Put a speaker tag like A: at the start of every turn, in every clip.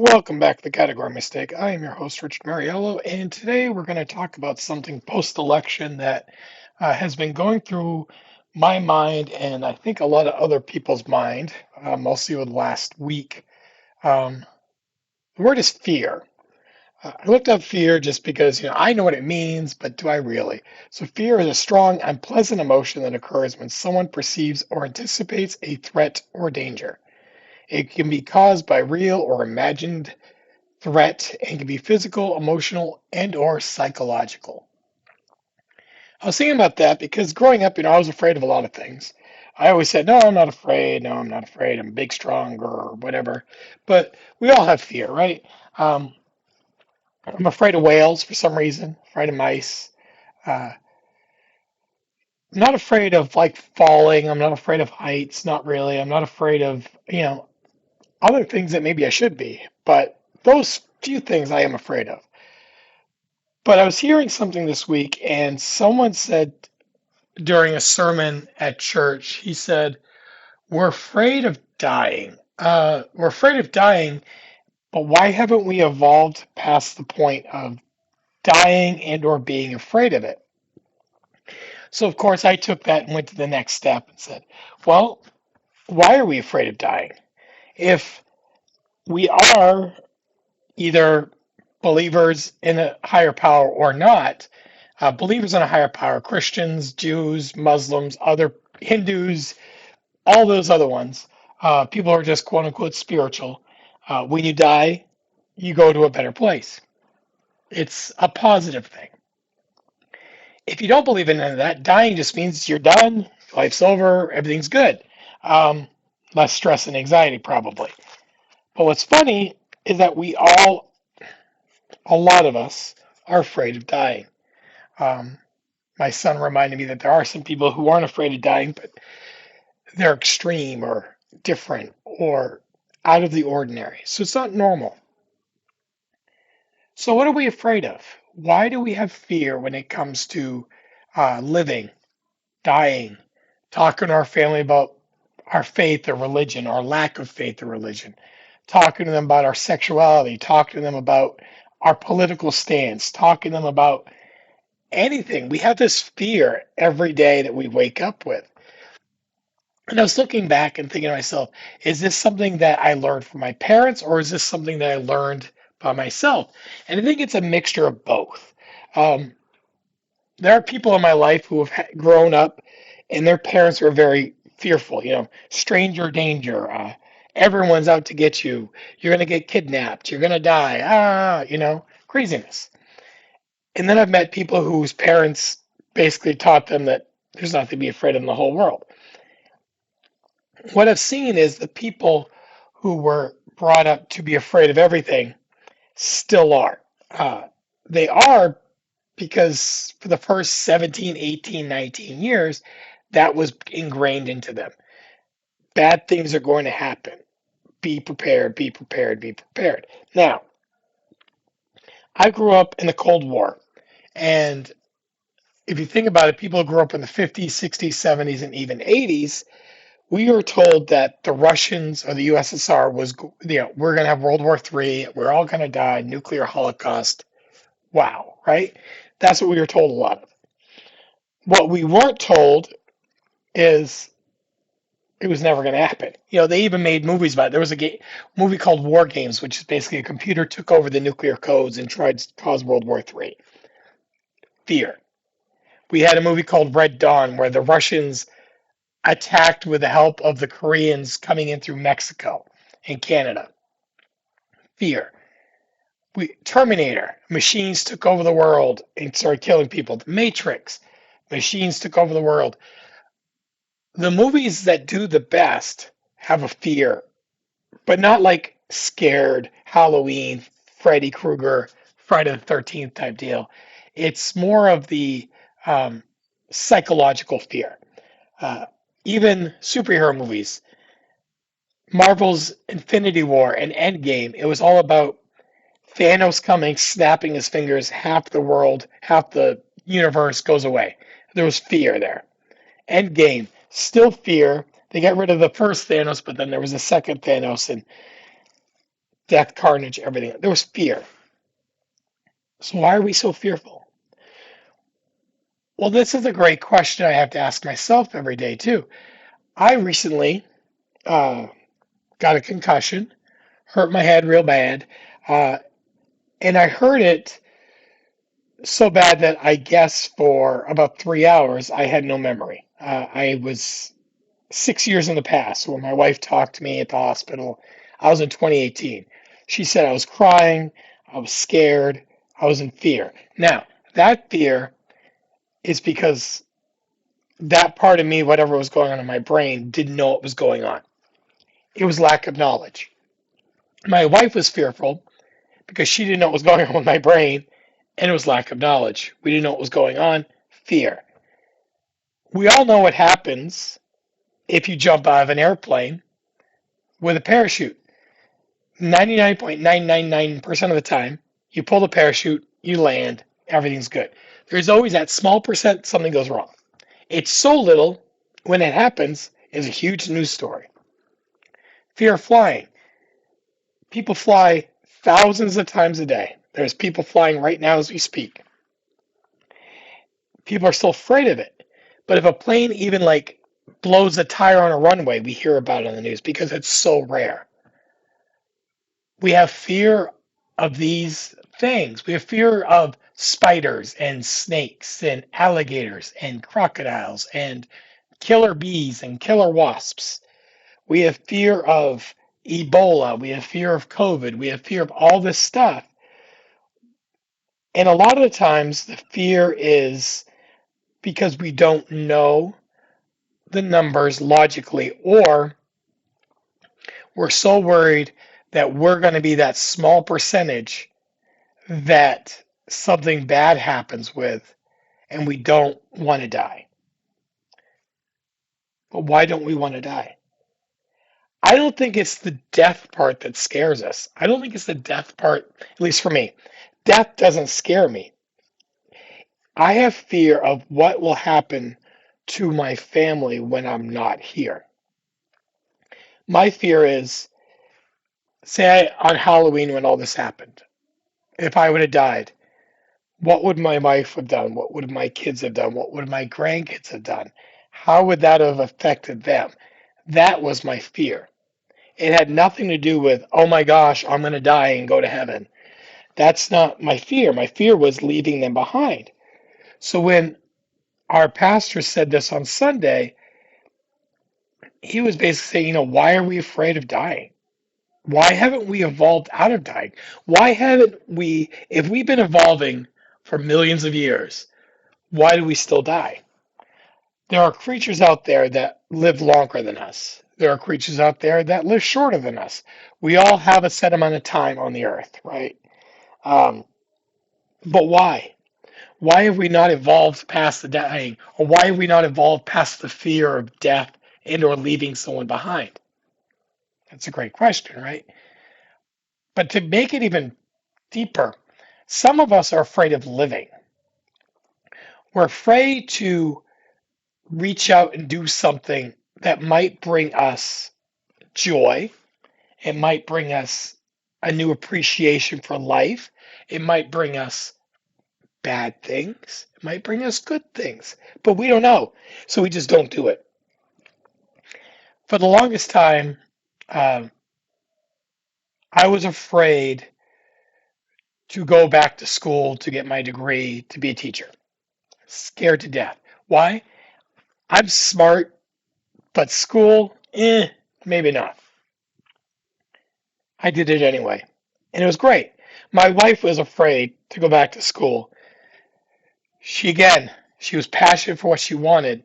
A: Welcome back to the Category Mistake. I am your host, Richard Mariello, and today we're going to talk about something post-election that has been going through my mind and I think a lot of other people's mind, mostly over the last week. Um, the word is fear. I looked up fear just because, I know what it means, but do I really? So fear is a strong, unpleasant emotion that occurs when someone perceives or anticipates a threat or danger. It can be caused by real or imagined threat and can be physical, emotional, and or psychological. I was thinking about that because growing up, I was afraid of a lot of things. I always said, no, I'm not afraid. No, I'm not afraid. I'm big, strong, or whatever. But we all have fear, right? Um, I'm afraid of whales for some reason, afraid of mice. I'm not afraid of like falling. I'm not afraid of heights. Not really. I'm not afraid of, other things that maybe I should be. But those few things I am afraid of. But I was hearing something this week, and someone said during a sermon at church, he said, "We're afraid of dying. We're afraid of dying, but why haven't we evolved past the point of dying and or being afraid of it?" So of course I took that and went to the next step and said, "Well, why are we afraid of dying? If we are either believers in a higher power or not, believers in a higher power, Christians, Jews, Muslims, other Hindus, all those other ones, people are just quote unquote spiritual. When you die, you go to a better place. It's a positive thing. If you don't believe in any of that, dying just means you're done, life's over, everything's good. Um, Less stress and anxiety, probably. But what's funny is that a lot of us, are afraid of dying. Um, my son reminded me that there are some people who aren't afraid of dying, but they're extreme or different or out of the ordinary. So it's not normal. So, what are we afraid of? Why do we have fear when it comes to living, dying, talking to our family about our faith or religion, our lack of faith or religion, talking to them about our sexuality, talking to them about our political stance, talking to them about anything? We have this fear every day that we wake up with. And I was looking back and thinking to myself, is this something that I learned from my parents or is this something that I learned by myself? And I think it's a mixture of both. Um, there are people in my life who have grown up and their parents were very fearful, stranger danger. Everyone's out to get you. You're going to get kidnapped. You're going to die. Craziness. And then I've met people whose parents basically taught them that there's nothing to be afraid of in the whole world. What I've seen is the people who were brought up to be afraid of everything still are. Uh, they are because for the first 17, 18, 19 years, that was ingrained into them. Bad things are going to happen. Be prepared, be prepared, be prepared. Now, I grew up in the Cold War, and if you think about it, people who grew up in the 50s, 60s, 70s, and even 80s, we were told that the Russians or the USSR was, we're going to have World War III, we're all going to die, nuclear holocaust. Wow, right? That's what we were told a lot of. What we weren't told is it was never going to happen. They even made movies about it. There was movie called War Games, which is basically a computer took over the nuclear codes and tried to cause World War III. Fear. We had a movie called Red Dawn where the Russians attacked with the help of the Koreans coming in through Mexico and Canada. Fear. Terminator, machines took over the world and started killing people. The Matrix, machines took over the world. The movies that do the best have a fear, but not like scared Halloween, Freddy Krueger, Friday the 13th type deal. It's more of the um, psychological fear. Uh, Even superhero movies, Marvel's Infinity War and Endgame, it was all about Thanos coming, snapping his fingers, half the world, half the universe goes away. There was fear there. Endgame, still fear. They got rid of the first Thanos, but then there was a second Thanos, and death, carnage, everything. There was fear. So why are we so fearful? Well, this is a great question I have to ask myself every day too. I recently uh, got a concussion, hurt my head real bad, uh, and I heard it so bad that I guess for about 3 hours I had no memory. I was 6 years in the past when my wife talked to me at the hospital. I was in 2018. She said I was crying, I was scared, I was in fear. Now, that fear is because that part of me, whatever was going on in my brain, didn't know what was going on. It was lack of knowledge. My wife was fearful because she didn't know what was going on with my brain, and it was lack of knowledge. We didn't know what was going on, fear. We all know what happens if you jump out of an airplane with a parachute. 99.999% of the time, you pull the parachute, you land, everything's good. There's always that small percent something goes wrong. It's so little, when it happens, is a huge news story. Fear of flying. People fly thousands of times a day. There's people flying right now as we speak. People are still afraid of it. But if a plane even like blows a tire on a runway, we hear about it on the news because it's so rare. We have fear of these things. We have fear of spiders and snakes and alligators and crocodiles and killer bees and killer wasps. We have fear of Ebola. We have fear of COVID. We have fear of all this stuff. And a lot of the times, the fear is because we don't know the numbers logically, or we're so worried that we're going to be that small percentage that something bad happens with, and we don't want to die. But why don't we want to die? I don't think it's the death part that scares us. I don't think it's the death part, at least for me. Death doesn't scare me. I have fear of what will happen to my family when I'm not here. My fear is, say on Halloween when all this happened, if I would have died, what would my wife have done? What would my kids have done? What would my grandkids have done? How would that have affected them? That was my fear. It had nothing to do with, oh my gosh, I'm going to die and go to heaven. That's not my fear. My fear was leaving them behind. So when our pastor said this on Sunday, he was basically saying, why are we afraid of dying? Why haven't we evolved out of dying? Why haven't we, if we've been evolving for millions of years, why do we still die? There are creatures out there that live longer than us. There are creatures out there that live shorter than us. We all have a set amount of time on the earth, right? Um, but why? Why have we not evolved past the dying? Or why have we not evolved past the fear of death and or leaving someone behind? That's a great question, right? But to make it even deeper, some of us are afraid of living. We're afraid to reach out and do something that might bring us joy. It might bring us a new appreciation for life. It might bring us bad things. It might bring us good things, but we don't know. So we just don't do it. For the longest time, um, I was afraid to go back to school to get my degree to be a teacher. Scared to death. Why? I'm smart, but school, maybe not. I did it anyway, and it was great. My wife was afraid to go back to school. She was passionate for what she wanted,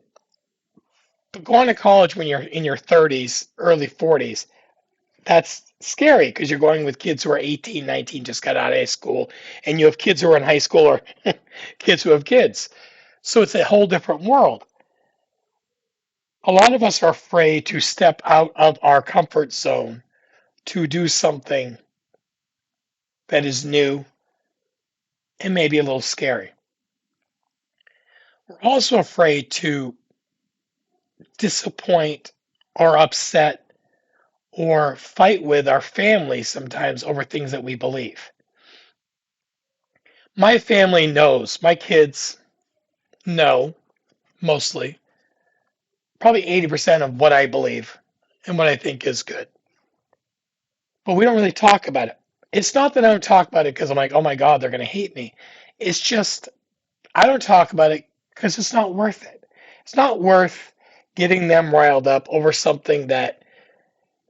A: but going to college when you're in your 30s, early 40s, that's scary because you're going with kids who are 18, 19, just got out of high school, and you have kids who are in high school or kids who have kids. So it's a whole different world. A lot of us are afraid to step out of our comfort zone to do something that is new and maybe a little scary. We're also afraid to disappoint or upset or fight with our family sometimes over things that we believe. My family knows, my kids know mostly, probably 80% of what I believe and what I think is good. But we don't really talk about it. It's not that I don't talk about it because I'm like, oh my God, they're going to hate me. It's just, I don't talk about it because it's not worth it. It's not worth getting them riled up over something that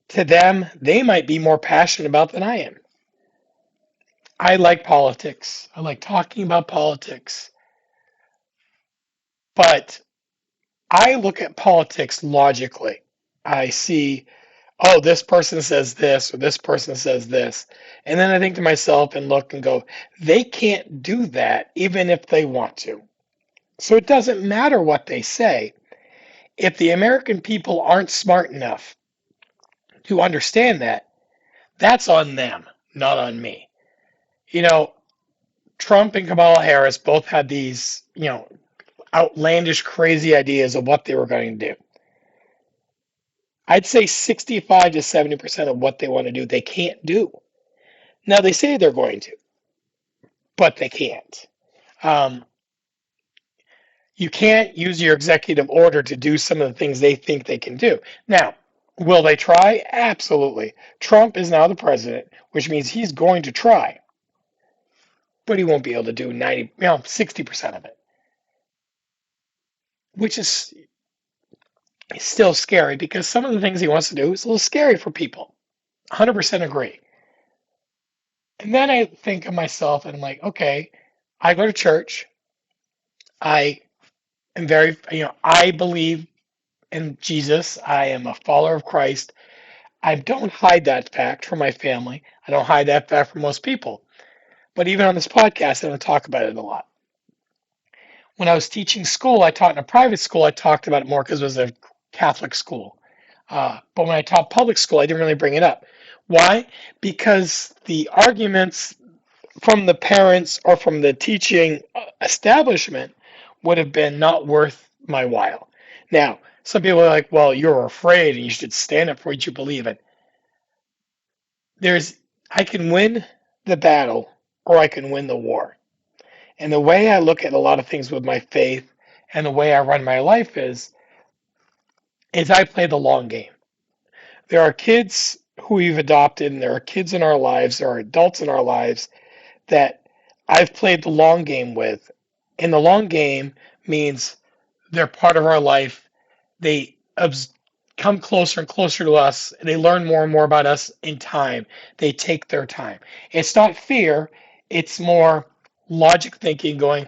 A: to them, they might be more passionate about than I am. I like politics. I like talking about politics. But I look at politics logically. I see, oh, this person says this or this person says this. And then I think to myself and look and go, they can't do that even if they want to. So it doesn't matter what they say. If the American people aren't smart enough to understand that, that's on them, not on me. You know, Trump and Kamala Harris both had these, outlandish, crazy ideas of what they were going to do. I'd say 65 to 70% of what they want to do, they can't do. Now, they say they're going to, but they can't. Um, you can't use your executive order to do some of the things they think they can do. Now, will they try? Absolutely. Trump is now the president, which means he's going to try, but he won't be able to do 60% of it, which is still scary because some of the things he wants to do is a little scary for people. 100% agree. And then I think of myself and I'm like, okay, I go to church. I am I believe in Jesus. I am a follower of Christ. I don't hide that fact from my family. I don't hide that fact from most people. But even on this podcast, I don't talk about it a lot. When I was teaching school, I taught in a private school. I talked about it more because it was a Catholic school. But when I taught public school, I didn't really bring it up. Why? Because the arguments from the parents or from the teaching establishment would have been not worth my while. Now, some people are like, well, you're afraid and you should stand up for what you believe in. I can win the battle or I can win the war. And the way I look at a lot of things with my faith and the way I run my life is I play the long game. There are kids who we've adopted and there are kids in our lives, there are adults in our lives that I've played the long game with. And the long game means they're part of our life. They come closer and closer to us, and they learn more and more about us in time. They take their time. It's not fear, it's more logic thinking going,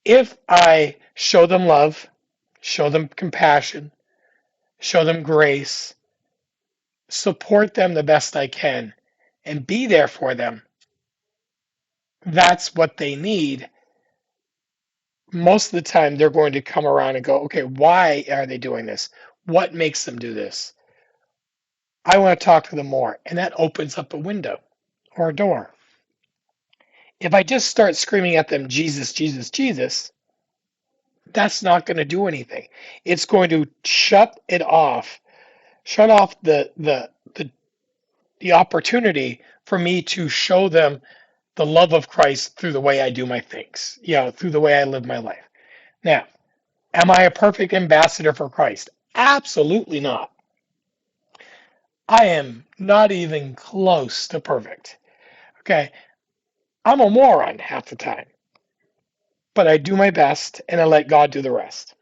A: if I show them love, show them compassion, show them grace, support them the best I can, and be there for them, that's what they need. Most of the time, they're going to come around and go, okay, why are they doing this? What makes them do this? I want to talk to them more. And that opens up a window or a door. If I just start screaming at them, Jesus, Jesus, Jesus, that's not going to do anything. It's going to shut off the opportunity for me to show them the love of Christ through the way I do my things, through the way I live my life. Now, am I a perfect ambassador for Christ? Absolutely not. I am not even close to perfect. Okay. I'm a moron half the time, but I do my best and I let God do the rest.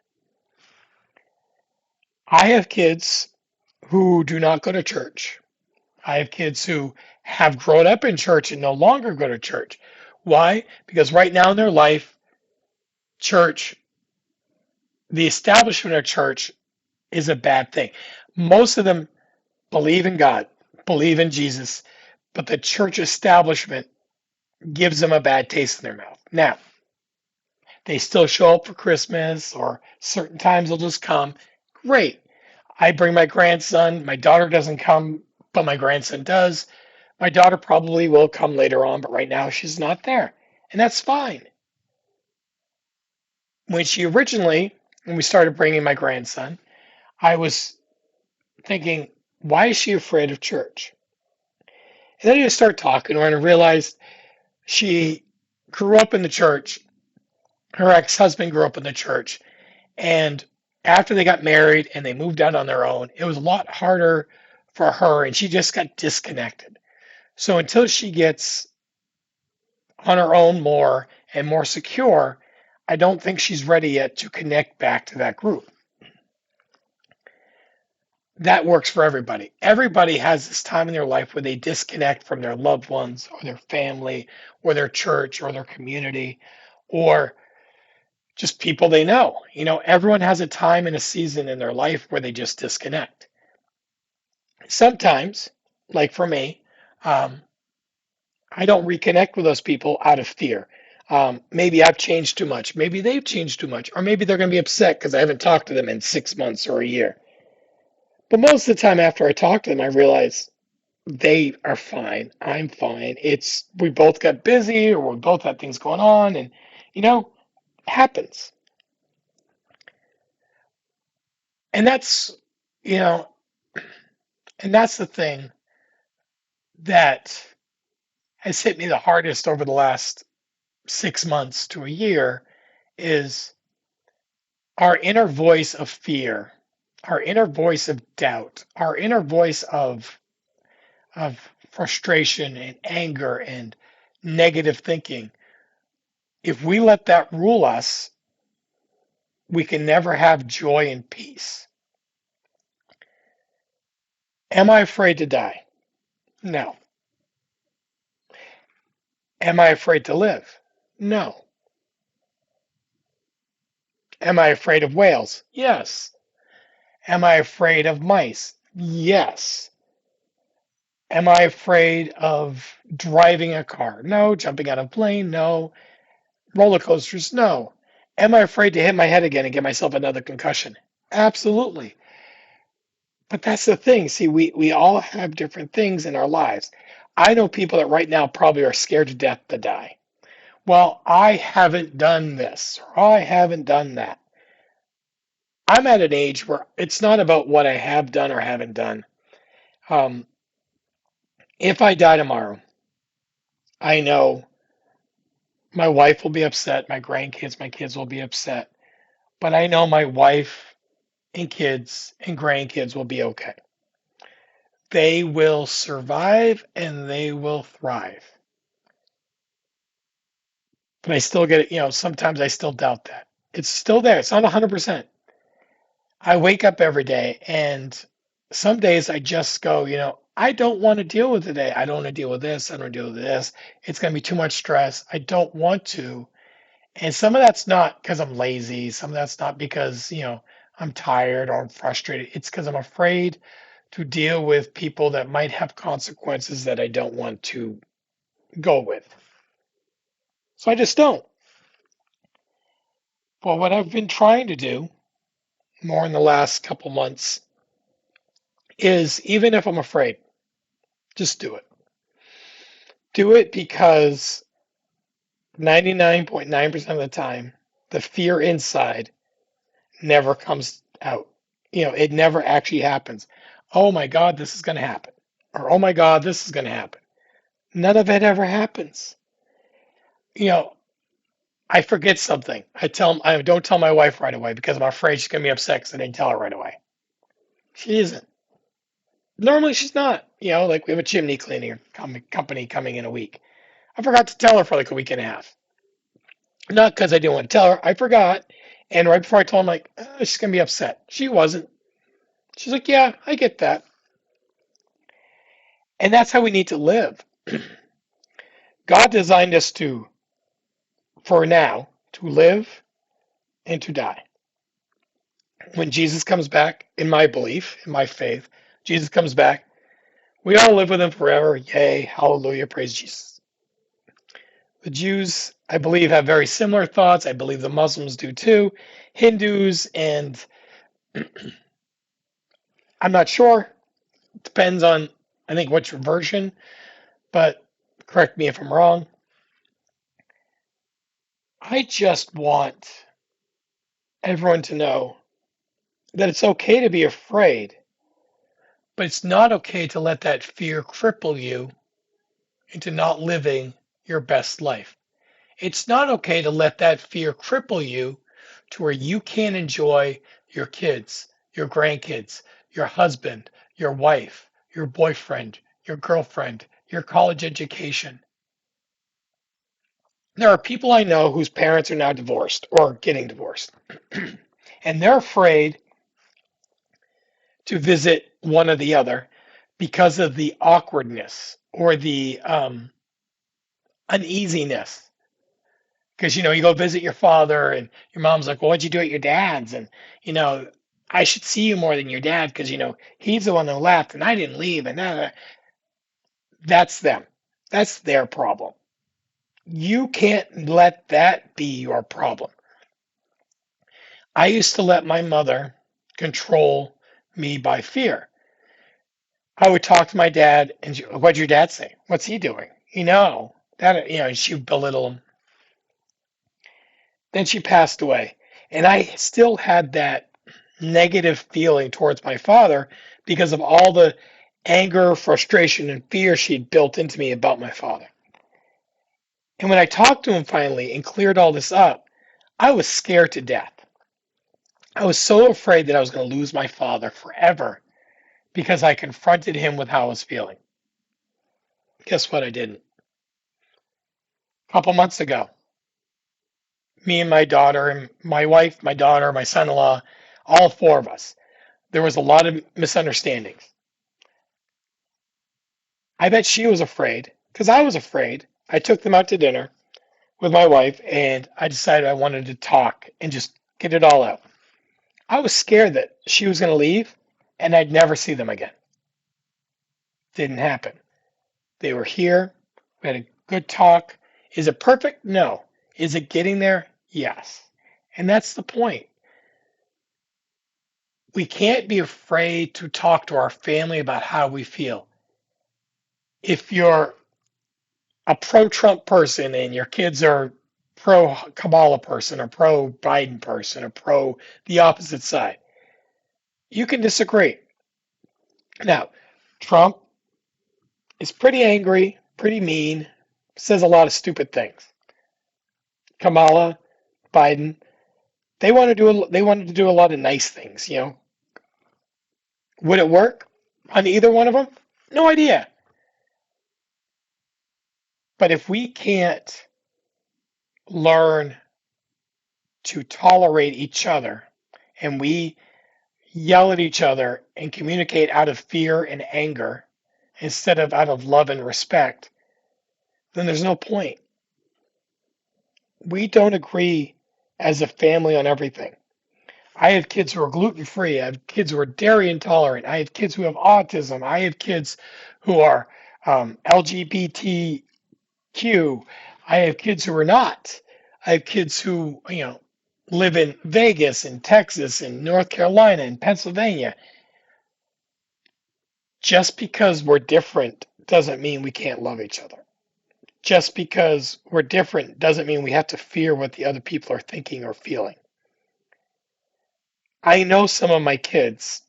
A: I have kids who do not go to church. I have kids who have grown up in church and no longer go to church. Why? Because right now in their life, church, the establishment of church is a bad thing. Most of them believe in God, believe in Jesus, but the church establishment gives them a bad taste in their mouth. Now, they still show up for Christmas or certain times they'll just come. Great. I bring my grandson. My daughter doesn't come, but my grandson does. My daughter probably will come later on, but right now she's not there. And that's fine. When we started bringing my grandson, I was thinking, Why is she afraid of church? And then I just start talking to her and I realized she grew up in the church. Her ex-husband grew up in the church. And after they got married and they moved out on their own, it was a lot harder for her and she just got disconnected. So until she gets on her own more and more secure, I don't think she's ready yet to connect back to that group. That works for everybody. Everybody has this time in their life where they disconnect from their loved ones or their family or their church or their community or just people they know. Everyone has a time and a season in their life where they just disconnect. Sometimes, like for me, um, I don't reconnect with those people out of fear. Maybe I've changed too much. Maybe they've changed too much. Or maybe they're going to be upset because I haven't talked to them in 6 months or a year. But most of the time after I talk to them, I realize they are fine. I'm fine. It's we both got busy or we both had things going on and you know, happens. And you know, and that's the thing that has hit me the hardest over the last 6 months to a year is our inner voice of fear, our inner voice of doubt, our inner voice of frustration and anger and negative thinking. If we let that rule us, we can never have joy and peace. Am I afraid to die? No. Am I afraid to live? No. Am I afraid of whales? Yes. Am I afraid of mice? Yes. Am I afraid of driving a car? No. Jumping out of a plane? No. Roller coasters? No. Am I afraid to hit my head again and get myself another concussion? Absolutely. But that's the thing. See, we all have different things in our lives. I know people that right now probably are scared to death to die. Well, I haven't done this, or I haven't done that. I'm at an age where it's not about what I have done or haven't done. Um, if I die tomorrow, I know my wife will be upset, my kids will be upset, but I know my wife and kids and grandkids will be okay. They will survive and they will thrive. But I still get it, sometimes I still doubt that. It's still there. It's not 100%. I wake up every day and some days I just go, I don't want to deal with today. I don't want to deal with this. I don't want to deal with this. It's going to be too much stress. I don't want to. And some of that's not because I'm lazy. Some of that's not because, I'm tired or I'm frustrated. It's because I'm afraid to deal with people that might have consequences that I don't want to go with. So I just don't. Well, what I've been trying to do more in the last couple months is even if I'm afraid, just do it. Do it because 99.9% of the time, the fear inside never comes out. It never actually happens. Oh my God, this is going to happen. Or oh my God, this is going to happen. None of it ever happens. You know, I forget something. I don't tell my wife right away because I'm afraid she's going to be upset because I didn't tell her right away. She isn't. Normally she's not. Like we have a chimney cleaning company coming in a week. I forgot to tell her for like a week and a half. Not because I didn't want to tell her. I forgot. And right before I told him, like, she's going to be upset. She wasn't. She's like, yeah, I get that. And that's how we need to live. God designed us for now, to live and to die. When Jesus comes back, in my belief, in my faith, Jesus comes back, we all live with him forever. Yay, hallelujah, praise Jesus. The Jews, I believe, have very similar thoughts. I believe the Muslims do too. Hindus, and I'm not sure. Depends on, I think, what's your version, but correct me if I'm wrong. I just want everyone to know that it's okay to be afraid, But it's not okay to let that fear cripple you into not living your best life. It's not okay to let that fear cripple you to where you can't enjoy your kids, your grandkids, your husband, your wife, your boyfriend, your girlfriend, your college education. There are people I know whose parents are now divorced or getting divorced, and they're afraid to visit one or the other because of the awkwardness or the uneasiness. Because you go visit your father, and your mom's like, "Well, what'd you do at your dad's?" And you know, I should see you more than your dad because he's the one who left, and I didn't leave, and that's them. That's their problem. You can't let that be your problem. I used to let my mother control me by fear. I would talk to my dad, and what'd your dad say? What's he doing? She would belittle him. Then she passed away, and I still had that negative feeling towards my father because of all the anger, frustration, and fear she'd built into me about my father. And when I talked to him finally and cleared all this up, I was scared to death. I was so afraid that I was going to lose my father forever because I confronted him with how I was feeling. Guess what? I didn't. A couple months ago, me and my daughter and my wife, my daughter, my son-in-law, all four of us, there was a lot of misunderstandings. I bet she was afraid because I was afraid. I took them out to dinner with my wife, and I decided I wanted to talk and just get it all out. I was scared that she was going to leave and I'd never see them again. Didn't happen. They were here. We had a good talk. Is it perfect? No. Is it getting there? Yes. And that's the point. We can't be afraid to talk to our family about how we feel. If you're a pro-Trump person and your kids are pro-Kamala person or pro-Biden person or pro the opposite side, you can disagree. Now, Trump is pretty angry, pretty mean, says a lot of stupid things. Kamala, Biden, they wanted to do a lot of nice things. Would it work on either one of them? No idea. But if we can't learn to tolerate each other and we yell at each other and communicate out of fear and anger instead of out of love and respect, then there's no point. We don't agree as a family on everything. I have kids who are gluten free. I have kids who are dairy intolerant. I have kids who have autism. I have kids who are LGBTQ. I have kids who are not. I have kids who, live in Vegas and Texas and North Carolina and Pennsylvania. Just because we're different doesn't mean we can't love each other. Just because we're different doesn't mean we have to fear what the other people are thinking or feeling. I know some of my kids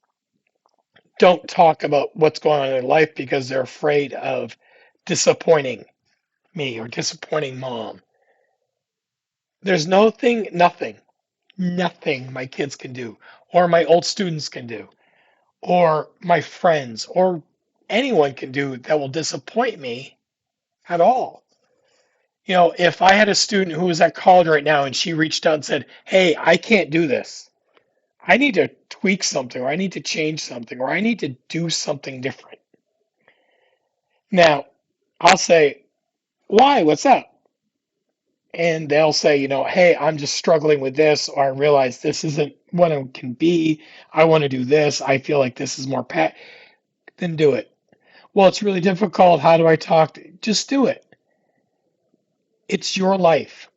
A: don't talk about what's going on in their life because they're afraid of disappointing me or disappointing mom. There's nothing my kids can do, or my old students can do, or my friends, or anyone can do that will disappoint me at all. If I had a student who was at college right now and she reached out and said, "Hey, I can't do this. I need to tweak something, or I need to change something, or I need to do something different." Now, I'll say, "Why? What's up?" And they'll say, "Hey, I'm just struggling with this, or I realize this isn't what it can be. I want to do this. I feel like this is more then do it." "Well, it's really difficult. How do I talk?" Just do it. It's your life.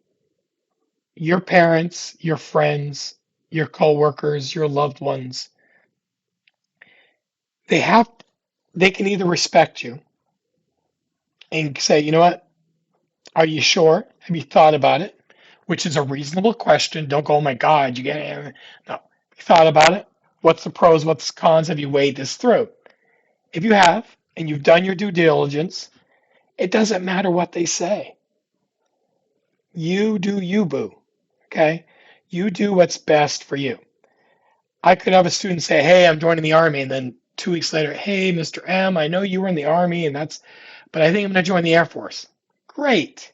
A: Your parents, your friends, your coworkers, your loved ones, they have they can either respect you and say, "You know what? Are you sure? Have you thought about it?" Which is a reasonable question. Don't go, "Oh my God, you get it." No. You thought about it? What's the pros? What's the cons? Have you weighed this through? If you have, and you've done your due diligence, it doesn't matter what they say. You do you, boo. Okay? You do what's best for you. I could have a student say, "Hey, I'm joining the army," and then 2 weeks later, "Hey, Mr. M, I know you were in the army, and but I think I'm going to join the Air Force." Great.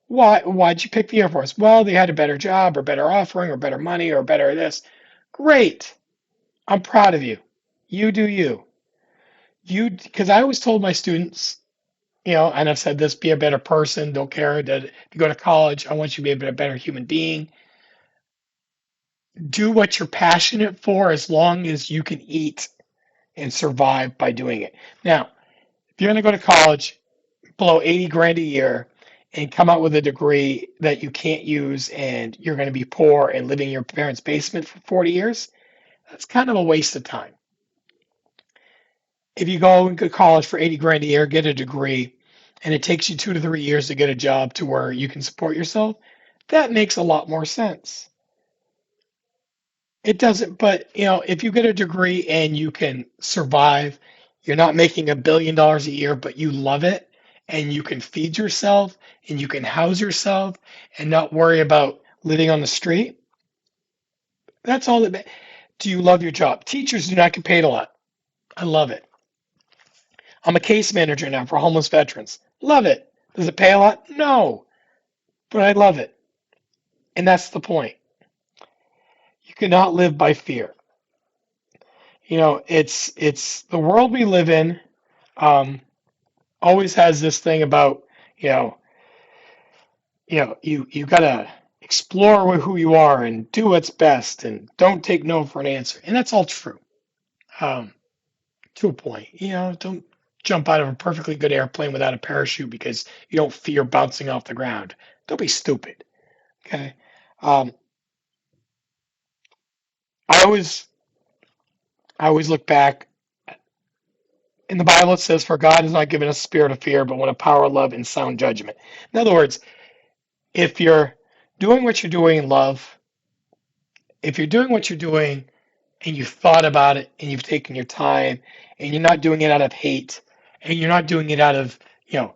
A: Why'd you pick the Air Force? Well, they had a better job, or better offering, or better money, or better this. Great. I'm proud of you. You do you. Because I always told my students, and I've said this: be a better person. Don't care that if you go to college, I want you to be a better human being. Do what you're passionate for as long as you can eat and survive by doing it. Now, if you're going to go to college, below 80 grand a year, and come out with a degree that you can't use, and you're going to be poor and living in your parents' basement for 40 years, that's kind of a waste of time. If you go and go to college for 80 grand a year, get a degree, and it takes you 2 to 3 years to get a job to where you can support yourself, that makes a lot more sense. It doesn't, but if you get a degree and you can survive, you're not making $1 billion a year, but you love it, and you can feed yourself and you can house yourself and not worry about living on the street. That's all that. Do you love your job? Teachers do not get paid a lot. I love it. I'm a case manager now for homeless veterans. Love it. Does it pay a lot? No, but I love it. And that's the point. You cannot live by fear. It's the world we live in. Um, Always has this thing about you know you gotta explore who you are and do what's best and don't take no for an answer, and that's all true, um, to a point. Don't jump out of a perfectly good airplane without a parachute because you don't fear bouncing off the ground. Don't be stupid. Okay. um, I always I always look back in the Bible. It says, "For God has not given us a spirit of fear, but one of power, love, and sound judgment." In other words, if you're doing what you're doing in love, if you're doing what you're doing and you've thought about it and you've taken your time and you're not doing it out of hate and you're not doing it out of, you know,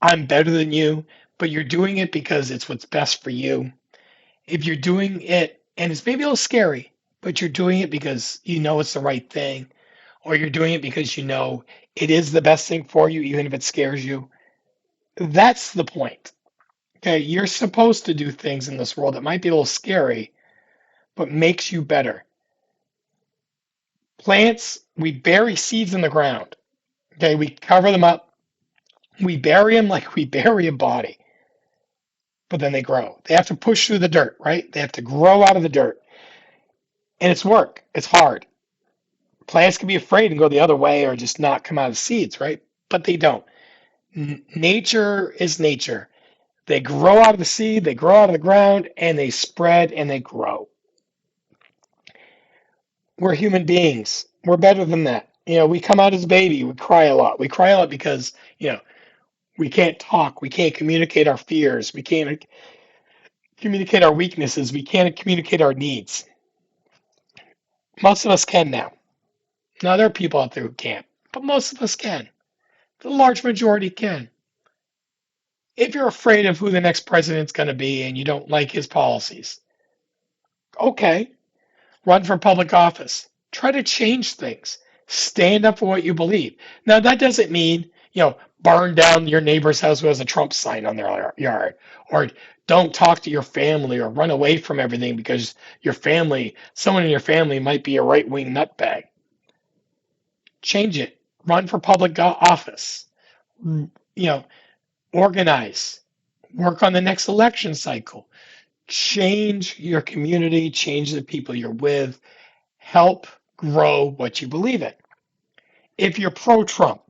A: I'm better than you, but you're doing it because it's what's best for you. If you're doing it and it's maybe a little scary, but you're doing it because you know it's the right thing, or you're doing it because you know it is the best thing for you, even if it scares you, that's the point. Okay, you're supposed to do things in this world that might be a little scary, but makes you better. Plants, we bury seeds in the ground. Okay, we cover them up. We bury them like we bury a body, but then they grow. They have to push through the dirt, right? They have to grow out of the dirt. And it's work. It's hard. Plants can be afraid and go the other way or just not come out of seeds, right? But they don't. Nature is nature. They grow out of the seed, they grow out of the ground, and they spread and they grow. We're human beings. We're better than that. We come out as a baby, we cry a lot. We cry a lot because, we can't talk, we can't communicate our fears, we can't communicate our weaknesses, we can't communicate our needs. Most of us can now. Now, there are people out there who can't, but most of us can. The large majority can. If you're afraid of who the next president's going to be and you don't like his policies, okay, run for public office. Try to change things. Stand up for what you believe. Now, that doesn't mean, burn down your neighbor's house who has a Trump sign on their yard, or don't talk to your family or run away from everything because someone in your family might be a right wing nutbag. Change it. Run for public office. You know, Organize. Work on the next election cycle. Change your community, change the people you're with, help grow what you believe in. If you're pro Trump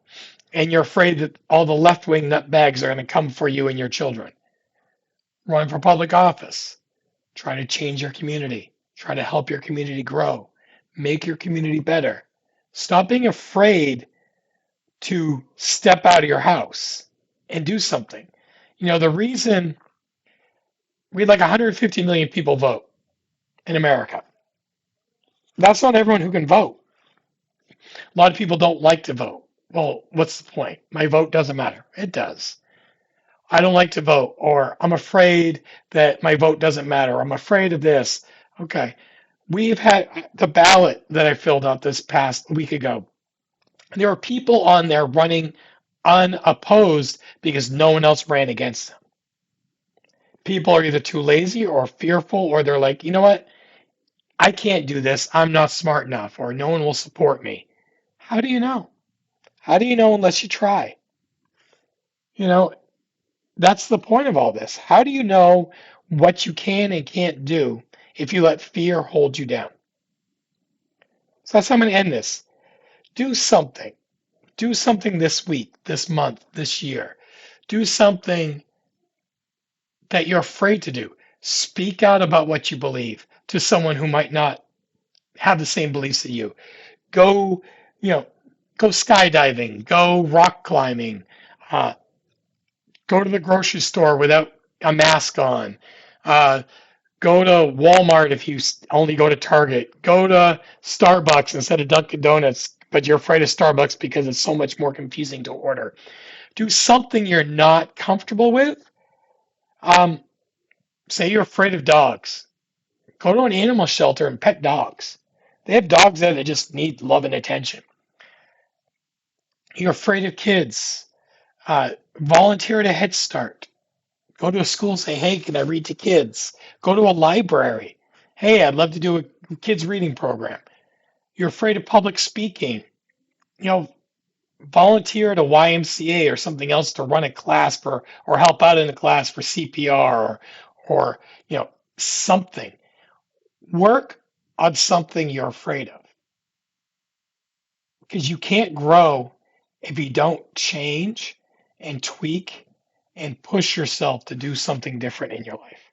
A: and you're afraid that all the left wing nutbags are going to come for you and your children, run for public office. Try to change your community. Try to help your community grow. Make your community better. Stop being afraid to step out of your house and do something. The reason we had like 150 million people vote in America. That's not everyone who can vote. A lot of people don't like to vote. Well, what's the point? My vote doesn't matter. It does. I don't like to vote, or I'm afraid that my vote doesn't matter. I'm afraid of this. Okay. We've had the ballot that I filled out this past week ago. There are people on there running unopposed because no one else ran against them. People are either too lazy or fearful, or they're like, you know what? I can't do this. I'm not smart enough, or no one will support me. How do you know? How do you know unless you try? You know, that's the point of all this. How do you know what you can and can't do if you let fear hold you down? So that's how I'm going to end this. Do something. Do something this week, this month, this year. Do something that you're afraid to do. Speak out about what you believe to someone who might not have the same beliefs that you. Go, you know, go skydiving, go rock climbing, uh, go to the grocery store without a mask on. Uh, Go to Walmart if you only go to Target. Go to Starbucks instead of Dunkin' Donuts, but you're afraid of Starbucks because it's so much more confusing to order. Do something you're not comfortable with. Um, Say you're afraid of dogs. Go to an animal shelter and pet dogs. They have dogs there that just need love and attention. You're afraid of kids. Volunteer at a Head Start. Go to a school and say, hey, can I read to kids? Go to a library. Hey, I'd love to do a kids reading program. You're afraid of public speaking. You know, volunteer at a YMCA or something else to run a class for or help out in a class for CPR or something. Work on something you're afraid of because you can't grow if you don't change and tweak and push yourself to do something different in your life.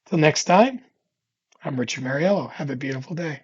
A: Till next time, I'm Richard Mariello. Have a beautiful day.